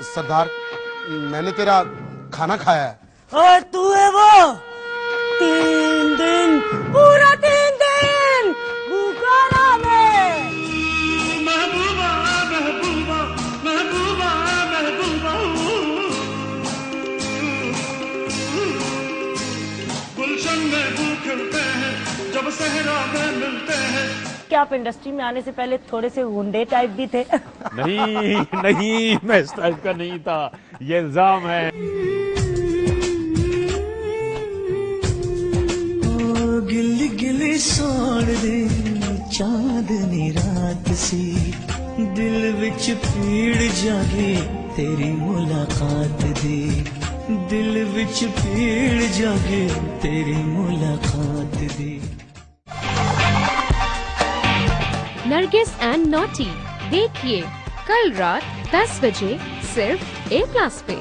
सरदार, मैंने तेरा खाना खाया है। और तू है वो 3 दिन, पूरा 3 दिन भूखा रहा मैं। महबूबा महबूबा महबूबा महबूबा, गुलशन में फूल खिलते हैं जब सहरा में मिलते हैं। क्या आप इंडस्ट्री में आने से पहले थोड़े से गुंडे टाइप भी थे? नहीं नहीं, मैं इस टाइप का नहीं था, ये इल्जाम है। गिल्ली गिल्ली सोड़ दे चांदनी रात सी, दिल विच पीड़ जागे तेरी मुलाकात दे, दिल विच पीड़ जागे तेरी मुलाकात दे। नरगिस एंड नॉटी देखिए कल रात 10 बजे सिर्फ A+ पे।